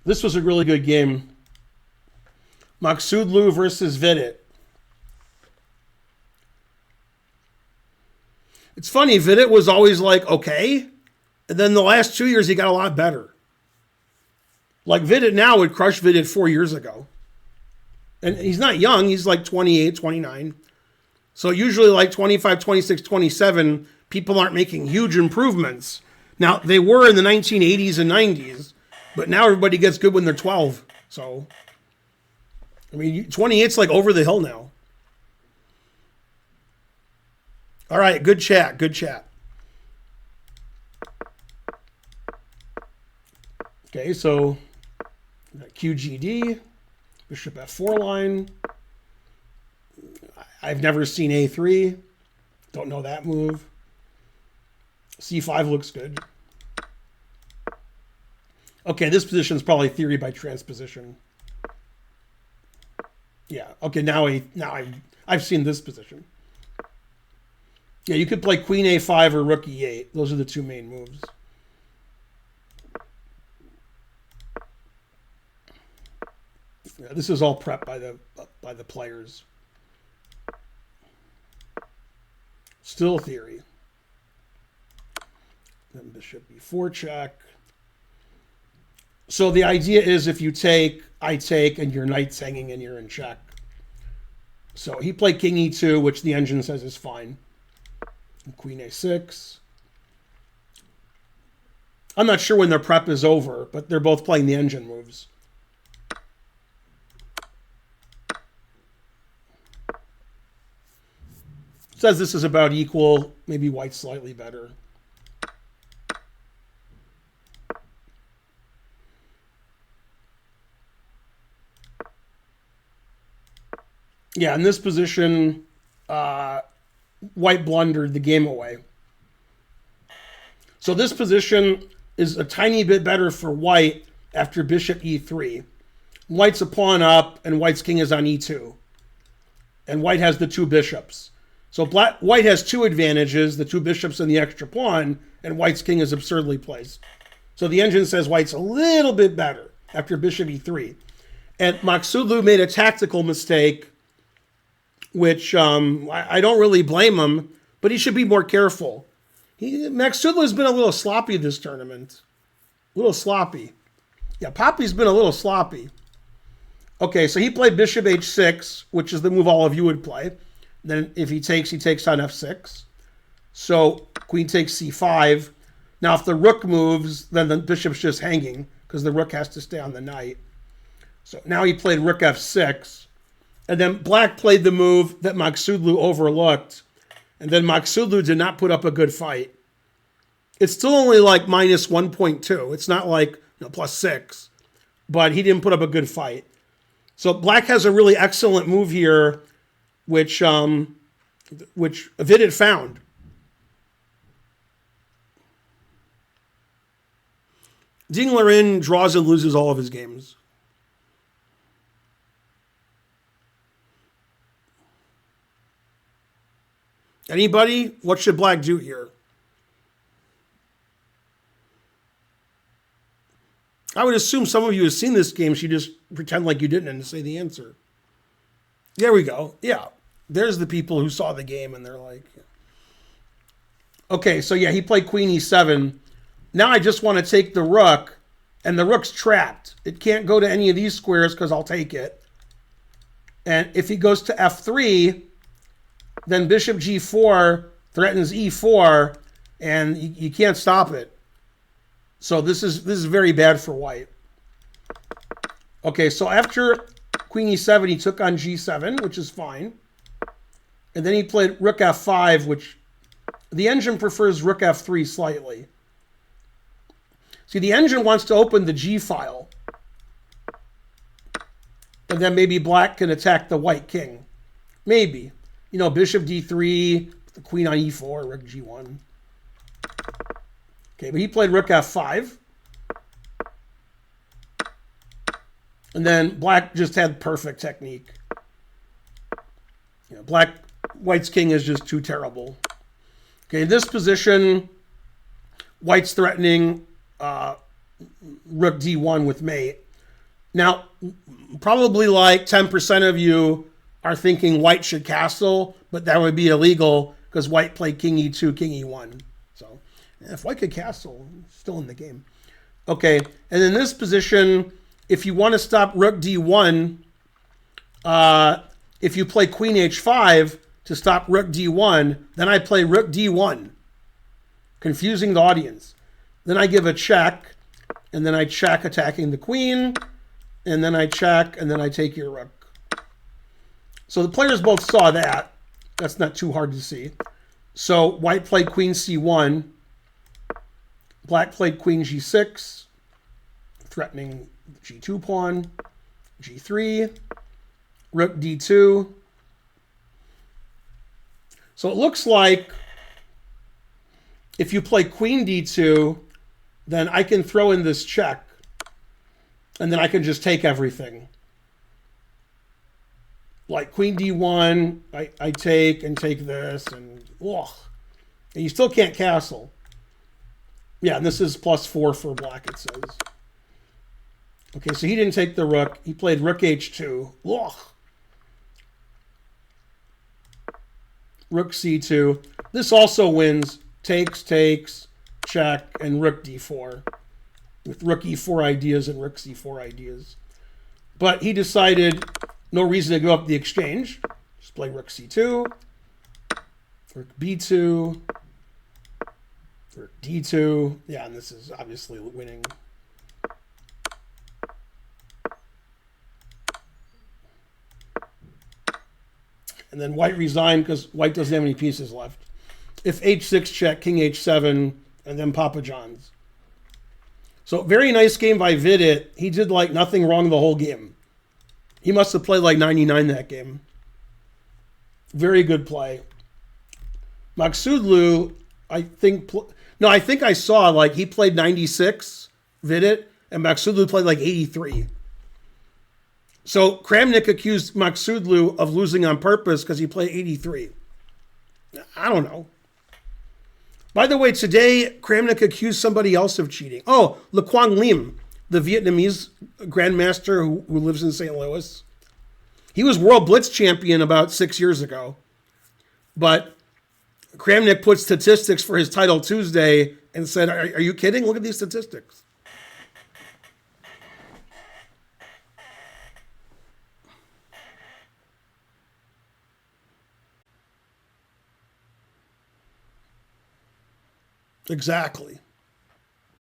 This was a really good game. Maghsoodloo versus Vidit. It's funny, Vidit was always like, okay. And then the last 2 years, he got a lot better. Like Vidit now would crush Vidit 4 years ago. And he's not young. He's like 28, 29. So usually like 25, 26, 27, people aren't making huge improvements. Now, they were in the 1980s and 90s, but now everybody gets good when they're 12. So, I mean, 28's like over the hill now. All right, good chat, good chat. Okay, so QGD, bishop f4 line. I've never seen a3. Don't know that move. c5 looks good. Okay, this position is probably theory by transposition. Yeah. Okay, now I've seen this position. Yeah, you could play queen a5 or rook e8. Those are the two main moves. Yeah, this is all prepped by the players. Still theory. Then bishop b4 check. So the idea is if you take, I take, and your knight's hanging and you're in check. So he played king e2, which the engine says is fine. And queen a6. I'm not sure when their prep is over, but they're both playing the engine moves. Says this is about equal, maybe white slightly better. Yeah, in this position, white blundered the game away. So this position is a tiny bit better for white after bishop e3. White's a pawn up, and white's king is on e2. And white has the two bishops. So white has two advantages, the two bishops and the extra pawn, and white's king is absurdly placed. So the engine says white's a little bit better after bishop e3. And Maghsoodloo made a tactical mistake, which I don't really blame him, but he should be more careful. Maghsoodloo has been a little sloppy this tournament. A little sloppy. Yeah, Poppy's been a little sloppy. Okay, so he played bishop h6, which is the move all of you would play. Then if he takes on f6. So queen takes c5. Now if the rook moves, then the bishop's just hanging because the rook has to stay on the knight. So now he played rook f6. And then black played the move that Maghsoodloo overlooked. And then Maghsoodloo did not put up a good fight. It's still only like minus 1.2. It's not like plus 6. But he didn't put up a good fight. So black has a really excellent move here, which Vidit found. Dinglerin draws and loses all of his games. Anybody? What should black do here? I would assume some of you have seen this game, so you just pretend like you didn't and say the answer. There we go. Yeah. There's the people who saw the game and they're like... Okay, so yeah, he played queen e7. Now I just want to take the rook, and the rook's trapped. It can't go to any of these squares because I'll take it. And if he goes to f3, then bishop g4 threatens e4, and you can't stop it. So this is very bad for white. Okay, so after queen e7, he took on g7, which is fine. And then he played rook f5, which the engine prefers rook f3 slightly. See, the engine wants to open the g file. And then maybe black can attack the white king. Maybe. Bishop d3, the queen on e4, rook g1. Okay, but he played rook f5. And then black just had perfect technique. White's king is just too terrible. Okay, in this position, white's threatening rook d1 with mate. Now, probably like 10% of you are thinking white should castle, but that would be illegal because white played king e2, king e1. So if white could castle, still in the game. Okay, and in this position, if you want to stop rook d1, if you play queen h5 to stop rook d1, then I play rook d1, confusing the audience. Then I give a check, and then I check attacking the queen, and then I check, and then I take your rook. So the players both saw that. That's not too hard to see. So white played queen c1, black played queen g6, threatening g2 pawn, g3, rook d2. So it looks like if you play queen d2, then I can throw in this check, and then I can just take everything. Like queen d1, I take and take this, and you still can't castle. Yeah, and this is +4 for black, it says. Okay, so he didn't take the rook. He played rook h2. Rook c2. This also wins. Takes, takes, check, and rook d4. With rook e4 ideas and rook c4 ideas. But he decided no reason to go up the exchange. Just play rook c2, rook b2, rook d2. Yeah, and this is obviously winning. And then white resigned because white doesn't have any pieces left. If h6 check, king h7, and then Papa John's. So very nice game by Vidit. He did like nothing wrong the whole game. He must have played like 99 that game. Very good play. Maghsoodloo, I think I saw like he played 96, Vidit, and Maghsoodloo played like 83. So Kramnik accused Maghsoodloo of losing on purpose because he played 83. I don't know. By the way, today Kramnik accused somebody else of cheating. Oh, Le Quang Lim, the Vietnamese grandmaster who lives in St. Louis. He was World Blitz champion about 6 years ago. But Kramnik put statistics for his title Tuesday and said, are you kidding? Look at these statistics. Exactly.